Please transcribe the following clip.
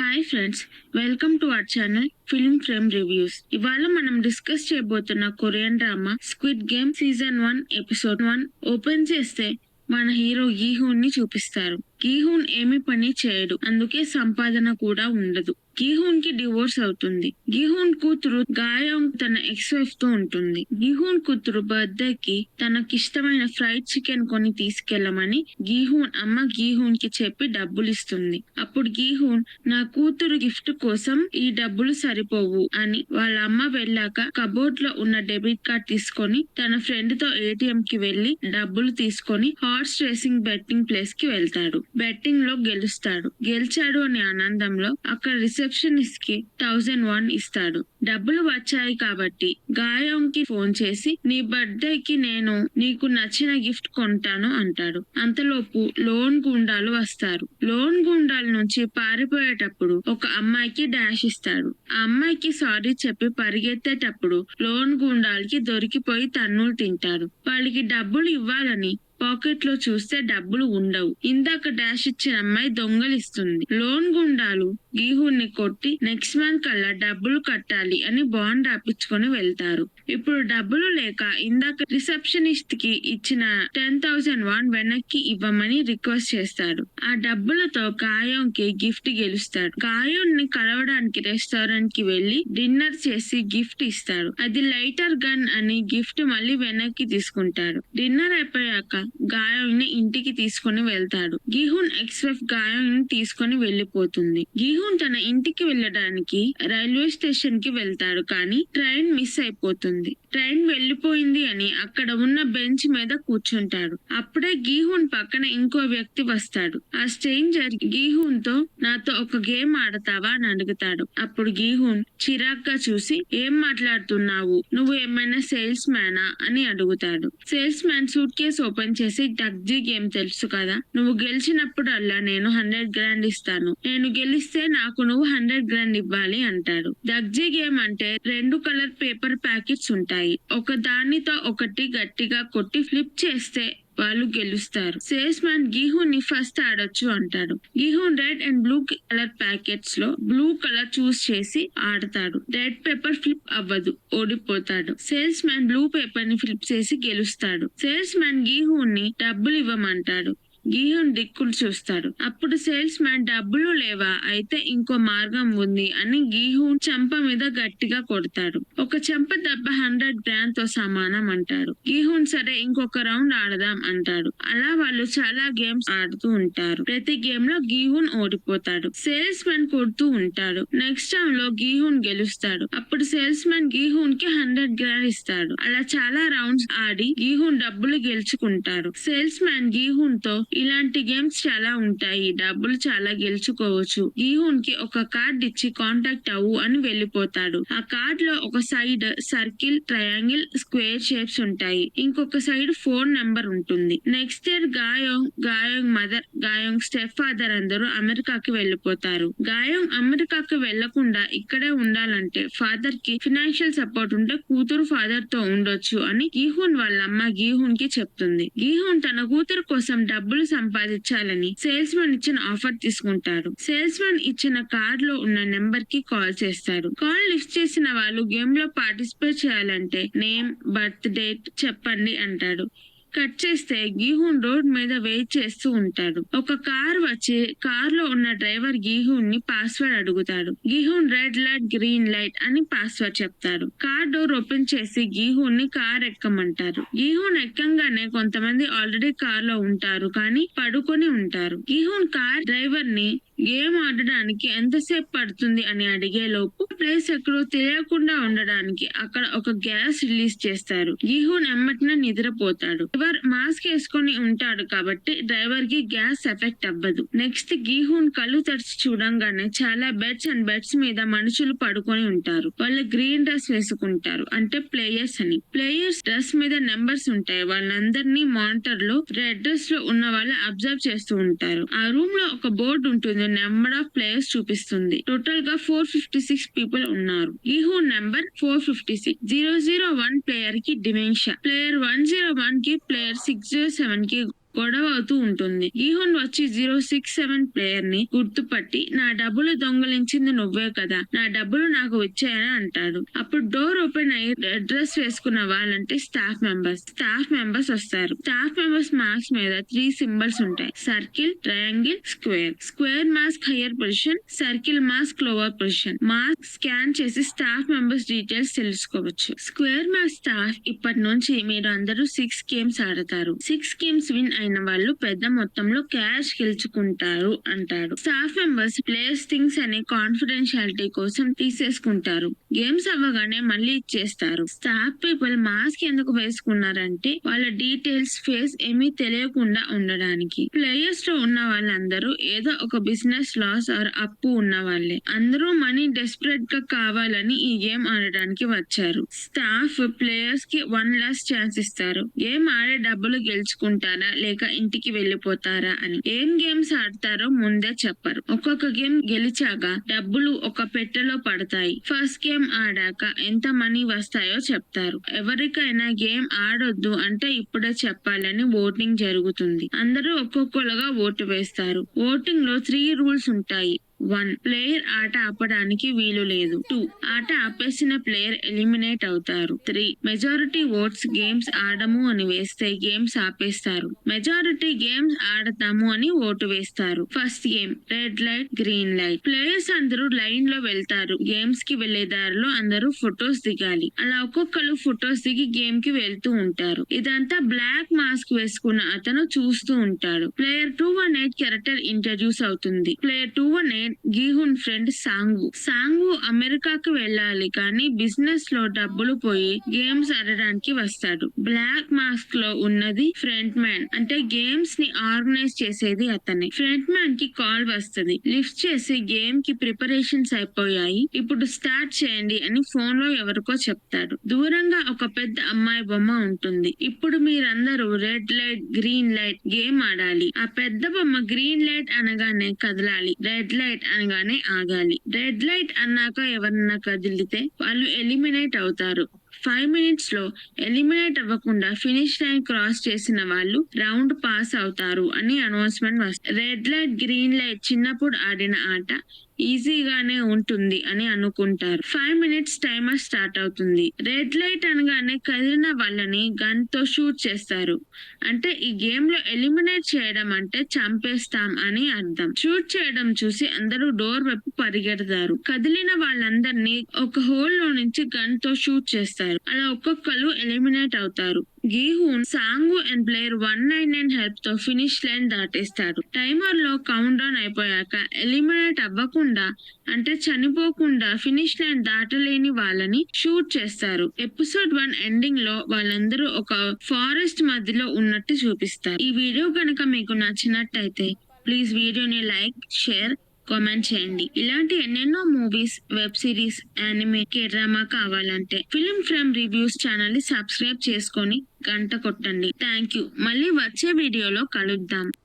Hi friends, welcome to our channel film frame reviews. ఇవాళ మనం discuss చేయబోతున్న Korean drama squid game season 1 episode 1. Open చేస్తే మన hero గీహూన్ ని చూపిస్తారు. గీహూన్ ఏమి పని చేయడు, అందుకే సంపాదన కూడా ఉండదు. గీహూన్ కి డివోర్స్ అవుతుంది. గీహూన్ కూతురు గాయోంగ్ తన ఎక్స్ వైఫ్ తో ఉంటుంది. గీహూన్ కూతురు బర్త్డే కి తనకిష్టమైన ఫ్రైడ్ చికెన్ కొని తీసుకెళ్లమని గీహూన్ అమ్మ గీహూన్ కి చెప్పి డబ్బులు ఇస్తుంది. అప్పుడు గీహూన్, నా కూతురు గిఫ్ట్ కోసం ఈ డబ్బులు సరిపోవు అని వాళ్ళ అమ్మ వెళ్ళాక కబోర్డ్ లో ఉన్న డెబిట్ కార్డ్ తీసుకొని తన ఫ్రెండ్ తో ఏటీఎం కి వెళ్లి డబ్బులు తీసుకొని హార్స్ రేసింగ్ బెట్టింగ్ ప్లేస్ కి వెళ్తాడు. బెట్టింగ్ లో గెలిచాడు అనే ఆనందంలో అక్కడ రిసెప్షనిస్ట్ కి 1001 ఇస్తాడు. డబ్బులు వచ్చాయి కాబట్టి గాయోంగ్ కి ఫోన్ చేసి, నీ బర్త్డే కి నేను నీకు నచ్చిన గిఫ్ట్ కొంటాను అంటాడు. అంతలోపు లోన్ గుండాలు వస్తారు. లోన్ గుండాల నుంచి పారిపోయేటప్పుడు ఒక అమ్మాయికి డాష్ ఇస్తాడు. ఆ అమ్మాయికి సారీ చెప్పి పరిగెత్తేటప్పుడు లోన్ గుండాలకి దొరికిపోయి తన్నులు తింటాడు. వాళ్ళకి డబ్బులు ఇవ్వాలని పాకెట్ లో చూస్తే డబ్బులు ఉండవు. ఇందాక డాష్ ఇచ్చిన అమ్మాయి దొంగలిస్తుంది. లోన్ గుండాలు గీహూన్ ని కొట్టి నెక్స్ట్ మంత్ కల్లా డబ్బులు కట్టాలి అని బాండ్ రాపించుకొని వెళ్తారు. ఇప్పుడు డబ్బులు లేక ఇందాక రిసెప్షనిస్ట్ కి ఇచ్చిన 10,001 వెనక్కి ఇవ్వమని రిక్వెస్ట్ చేస్తాడు. ఆ డబ్బులతో గాయోంగ్ కి గిఫ్ట్ గెలుస్తాడు. గాయోన్ ని కలవడానికి రెస్టారెంట్ కి వెళ్లి డిన్నర్ చేసి గిఫ్ట్ ఇస్తాడు. అది లైటర్ గన్ అని గిఫ్ట్ మళ్ళీ వెనక్కి తీసుకుంటాడు. డిన్నర్ అయిపోయాక గాయోంగ్ ని ఇంటికి తీసుకుని వెళ్తాడు. గీహూన్ ఎక్స్ వైఫ్ గాయోంగ్ ని తీసుకుని వెళ్లిపోతుంది. గీహూన్ తన ఇంటికి వెళ్ళడానికి రైల్వే స్టేషన్ కి వెళ్తాడు, కానీ ట్రైన్ మిస్ అయిపోతుంది. ట్రైన్ వెళ్లిపోయింది అని అక్కడ ఉన్న బెంచ్ మీద కూర్చుంటాడు. అప్పుడే గీహూన్ పక్కన ఇంకో వ్యక్తి వస్తాడు. ఆ స్ట్రేంజర్ గీహూన్ తో, నాతో ఒక గేమ్ ఆడతావా అని అడుగుతాడు. అప్పుడు గీహూన్ చిరాగ్గా చూసి, ఏం మాట్లాడుతున్నావు, నువ్వు ఏమైనా సేల్స్ మ్యానా అని అడుగుతాడు. Sales man suit case open చేసి, డగ్జీ గేమ్ తెలుసు కదా, నువ్వు గెలిచినప్పుడు అల్లా నేను 100 grand ఇస్తాను, నేను గెలిస్తే నాకు నువ్వు 100 grand ఇవ్వాలి అంటాడు. డగ్జీ గేమ్ అంటే 2 కలర్ పేపర్ ప్యాకెట్స్ ఉంటాయి. ఒక దానితో ఒకటి గట్టిగా కొట్టి ఫ్లిప్ చేస్తే వాళ్ళు గెలుస్తారు. సేల్స్ మ్యాన్ గీహూన్ ని ఫస్ట్ ఆడొచ్చు అంటాడు. Gihun red and blue colour packets లో బ్లూ కలర్ చూస్ చేసి ఆడతాడు. రెడ్ పేపర్ ఫ్లిప్ అవ్వదు, ఓడిపోతాడు. సేల్స్ మ్యాన్ బ్లూ పేపర్ ని ఫ్లిప్ చేసి గెలుస్తాడు. సేల్స్ మ్యాన్ గీహూన్ ని డబ్బులు ఇవ్వమంటాడు. గీహూన్ దిక్కులు చూస్తాడు. అప్పుడు సేల్స్ మ్యాన్, డబ్బులు లేవా, అయితే ఇంకో మార్గం ఉంది అని గీహూన్ చెంప మీద గట్టిగా కొడతాడు. ఒక చెంప దెబ్బ 100 grand తో సమానం అంటాడు. గీహూన్, సరే ఇంకొక రౌండ్ ఆడదాం అంటాడు. అలా వాళ్ళు చాలా గేమ్స్ ఆడుతూ ఉంటారు. ప్రతి గేమ్ లో గీహూన్ ఓడిపోతాడు. సేల్స్ మ్యాన్ కొడుతూ ఉంటాడు. నెక్స్ట్ టైం లో గీహూన్ గెలుస్తాడు. అప్పుడు సేల్స్ మ్యాన్ గీహూన్ కి 100 grand ఇస్తాడు. అలా చాలా రౌండ్స్ ఆడి గీహూన్ డబ్బులు గెలుచుకుంటాడు. సేల్స్ మ్యాన్ గీహూన్ తో, ఇలాంటి గేమ్స్ చాలా ఉంటాయి, డబ్బులు చాలా గెలుచుకోవచ్చు. గీహూన్ కి ఒక కార్డ్ ఇచ్చి కాంటాక్ట్ అవ్వు అని వెళ్లిపోతాడు. ఆ కార్డ్ లో ఒక side circle, triangle, square shapes ఉంటాయి. ఇంకొక సైడ్ ఫోన్ నెంబర్ ఉంటుంది. Next year Gayoung mother, Gayoung step father అందరూ అమెరికాకి వెళ్లిపోతారు. గాయోంగ్ అమెరికాకి వెళ్లకుండా ఇక్కడే ఉండాలంటే ఫాదర్ కి ఫినాన్షియల్ సపోర్ట్ ఉంటే కూతురు ఫాదర్ తో ఉండొచ్చు అని గీహూన్ వాళ్ళమ్మ గీహూన్ కి చెప్తుంది. గీహూన్ తన కూతురు కోసం డబ్బులు సంపాదించాలని సేల్స్ మ్యాన్ ఇచ్చిన ఆఫర్ తీసుకుంటాడు. సేల్స్ మ్యాన్ ఇచ్చిన కార్డ్ లో ఉన్న నెంబర్ కి కాల్ చేస్తాడు. కాల్ లిఫ్ట్ చేసిన వాళ్ళు, గేమ్ లో పార్టిసిపేట్ చేయాలంటే నేమ్, బర్త్ డేట్ చెప్పండి అంటాడు. కట్ చేస్తే గీహూన్ రోడ్ మీద వెయిట్ చేస్తూ ఉంటాడు. ఒక కార్ వచ్చి కార్ లో ఉన్న డ్రైవర్ గీహూన్ ని పాస్వర్డ్ అడుగుతాడు. గీహూన్ రెడ్ లైట్, గ్రీన్ లైట్ అని పాస్వర్డ్ చెప్తాడు. కార్ డోర్ ఓపెన్ చేసి గీహూన్ ని కార్ ఎక్కమంటారు. గీహూన్ ఎక్కంగానే కొంతమంది ఆల్రెడీ కార్ లో ఉంటారు, కానీ పడుకొని ఉంటారు. గీహూన్ కార్ డ్రైవర్ ని గేమ్ ఆడడానికి ఎంతసేపు పడుతుంది అని అడిగే లోపు ప్లేస్ ఎక్కడో తెలియకుండా ఉండడానికి అక్కడ ఒక గ్యాస్ రిలీజ్ చేస్తారు. గీహూన్ ఎమ్మటినే నిద్రపోతాడు. డ్రైవర్ మాస్క్ వేసుకొని ఉంటాడు కాబట్టి డ్రైవర్ కి గ్యాస్ ఎఫెక్ట్ అవ్వదు. నెక్స్ట్ గీహూన్ కళ్ళు తెరిచి చూడంగానే చాలా బెడ్స్ అండ్ బెడ్స్ మీద మనుషులు పడుకొని ఉంటారు. వాళ్ళు గ్రీన్ డ్రెస్ వేసుకుంటారు, అంటే ప్లేయర్స్ అని. ప్లేయర్స్ డ్రెస్ మీద నెంబర్స్ ఉంటాయి. వాళ్ళందరినీ మానిటర్ లో రెడ్ డ్రెస్ లో ఉన్న వాళ్ళు అబ్జర్వ్ చేస్తూ ఉంటారు. ఆ రూమ్ లో ఒక బోర్డు ఉంటుంది. నెంబర్ ఆఫ్ ప్లేయర్స్ చూపిస్తుంది. టోటల్ గా 456 పీపుల్ ఉన్నారు. గీహూన్ నెంబర్ 456. 001 ప్లేయర్ కి డిమెన్షియా, ప్లేయర్ 101 కి, ప్లేయర్ 607 కి గొడవ అవుతూ ఉంటుంది. గీహున్ వచ్చి 067 ప్లేయర్ ని గుర్తుపట్టి నా డబ్బులు దొంగలించింది నువ్వే కదా, నా డబ్బులు నాకు వచ్చాయని అంటాడు. అప్పుడు డోర్ ఓపెన్ అయ్యి రెడ్ డ్రెస్ వేసుకున్న వాళ్ళంటే స్టాఫ్ మెంబర్స్ వస్తారు. స్టాఫ్ మెంబర్స్ మాస్క్ మీద 3 సింబల్స్ ఉంటాయి: circle, triangle, square. Square mask higher position, circle mask lower position. Mask scan చేసి స్టాఫ్ మెంబర్స్ డీటెయిల్స్ తెలుసుకోవచ్చు. స్క్వేర్ మాస్క్ స్టాఫ్, ఇప్పటి నుంచి మీరు అందరూ 6 గేమ్స్ ఆడతారు. 6 గేమ్స్ విన్ అయిన వాళ్ళు పెద్ద మొత్తంలో క్యాష్ గెలుచుకుంటారు అంటాడు. స్టాఫ్ మెంబర్స్ ప్లేయర్స్ థింగ్స్ అనే కాన్ఫిడెన్షియాలిటీ కోసం తీసేసుకుంటారు. గేమ్స్ అవ్వగానే మళ్ళీ ఇచ్చేస్తారు. స్టాఫ్ పీపుల్ మాస్క్ ఎందుకు వేసుకున్నారంటే వాళ్ళ డీటెయిల్స్, ఫేస్ ఏమీ తెలియకుండా ఉండడానికి. ప్లేయర్స్ లో ఉన్న వాళ్ళందరూ ఏదో ఒక బిజినెస్ లాస్ ఆర్ అప్పు ఉన్న వాళ్ళే. అందరూ మనీ డెస్పరేట్ గా కావాలని ఈ గేమ్ ఆడడానికి వచ్చారు. స్టాఫ్ ప్లేయర్స్ కి 1 లాస్ట్ ఛాన్స్ ఇస్తారు. గేమ్ ఆడే డబ్బులు గెలుచుకుంటారా లేక ఇంటికి వెళ్ళిపోతారా అని. ఏం గేమ్స్ ఆడతారో ముందే చెప్పరు. ఒక్కొక్క గేమ్ గెలిచాక డబ్బులు ఒక పెట్టెలో పడతాయి. ఫస్ట్ గేమ్ ఆడాక ఎంత మనీ వస్తాయో చెప్తారు. ఎవరికైనా గేమ్ ఆడొద్దు అంటే ఇప్పుడే చెప్పాలని ఓటింగ్ జరుగుతుంది. అందరూ ఒక్కొక్కరుగా ఓటు వేస్తారు. ఓటింగ్ లో 3 రూల్స్ ఉంటాయి. 1. ప్లేయర్ ఆట ఆపడానికి వీలు లేదు. 2. ఆట ఆపేసిన ప్లేయర్ ఎలిమినేట్ అవుతారు. 3. మెజారిటీ ఓట్స్ గేమ్స్ ఆడము అని వేస్తే గేమ్స్ ఆపేస్తారు. మెజారిటీ గేమ్స్ ఆడతాము అని ఓటు వేస్తారు. First game red light, green light. Players అందరూ లైన్ లో వెళ్తారు. గేమ్స్ కి వెళ్లే దారిలో అందరూ ఫొటోస్ దిగాలి. అలా ఒక్కొక్కరు ఫొటోస్ దిగి గేమ్ కి వెళ్తూ ఉంటారు. ఇదంతా బ్లాక్ మాస్క్ వేసుకున్న అతను చూస్తూ ఉంటాడు. ప్లేయర్ 218 క్యారెక్టర్ ఇంట్రడ్యూస్ అవుతుంది. ప్లేయర్ 218 గీహున్ ఫ్రెండ్ సాంగు అమెరికాకు వెళ్ళాలి కానీ బిజినెస్ లో డబ్బులు పోయి గేమ్స్ ఆడడానికి వస్తాడు. బ్లాక్ మాస్క్ లో ఉన్నది ఫ్రంట్ మ్యాన్, అంటే గేమ్స్ ని ఆర్గనైజ్ చేసేది అతనే. ఫ్రంట్ మ్యాన్ కి కాల్ వస్తుంది. లిఫ్ట్ చేసి గేమ్ కి ప్రిపరేషన్స్ అయిపోయాయి, ఇప్పుడు స్టార్ట్ చేయండి అని ఫోన్ లో ఎవరికో చెప్తాడు. దూరంగా ఒక పెద్ద అమ్మాయి బొమ్మ ఉంటుంది. ఇప్పుడు మీరందరూ red light, green light game ఆడాలి. ఆ పెద్ద బొమ్మ గ్రీన్ లైట్ అనగానే కదలాలి, రెడ్ లైట్ అనగానే ఆగాలి. రెడ్ లైట్ అన్నాక ఎవరన్నా కదిలితే వాళ్ళు ఎలిమినేట్ అవుతారు. 5 మినిట్స్ లో ఎలిమినేట్ అవ్వకుండా ఫినిష్ లైన్ క్రాస్ చేసిన వాళ్ళు రౌండ్ పాస్ అవుతారు అని అనౌన్స్మెంట్ వస్తుంది. రెడ్ లైట్, గ్రీన్ లైట్ చిన్నప్పుడు ఆడిన ఆట ఈజీగానే ఉంటుంది అని అనుకుంటారు. 5 మినిట్స్ టైమర్ స్టార్ట్ అవుతుంది. రెడ్ లైట్ అనగానే కదిలిన వాళ్ళని గన్ తో షూట్ చేస్తారు. అంటే ఈ గేమ్ లో ఎలిమినేట్ చేయడం అంటే చంపేస్తాం అని అర్థం. షూట్ చేయడం చూసి అందరూ డోర్ వైపు పరిగెడతారు. కదిలిన వాళ్ళందరినీ ఒక హోల్ లో నుంచి గన్ తో షూట్ చేస్తారు. అలా ఒక్కొక్కరు ఎలిమినేట్ అవుతారు. గీహూన్ సాంగు అండ్ ప్లేయర్ 199 హెల్ప్ తో ఫినిష్ లైన్ దాటేస్తాడు. టైమర్ లో కౌంట్ డౌన్ అయిపోయాక ఎలిమినేట్ అవ్వకుండా, అంటే చనిపోకుండా ఫినిష్ లైన్ దాటలేని వాళ్ళని షూట్ చేస్తారు. ఎపిసోడ్ 1 ఎండింగ్ లో వాళ్ళందరూ ఒక ఫారెస్ట్ మధ్యలో ఉన్నట్టు చూపిస్తారు. ఈ వీడియో కనుక మీకు నచ్చినట్టయితే ప్లీజ్ వీడియోని లైక్, షేర్, కామెంట్ చేయండి. ఇలాంటి ఎన్నెన్నో movies, web series, anime, drama కావాలంటే ఫిల్మ్ ఫ్రేమ్ రివ్యూస్ ఛానల్ ని సబ్స్క్రైబ్ చేసుకొని గంట కొట్టండి. Thank you. మళ్ళీ వచ్చే వీడియోలో కలుద్దాం.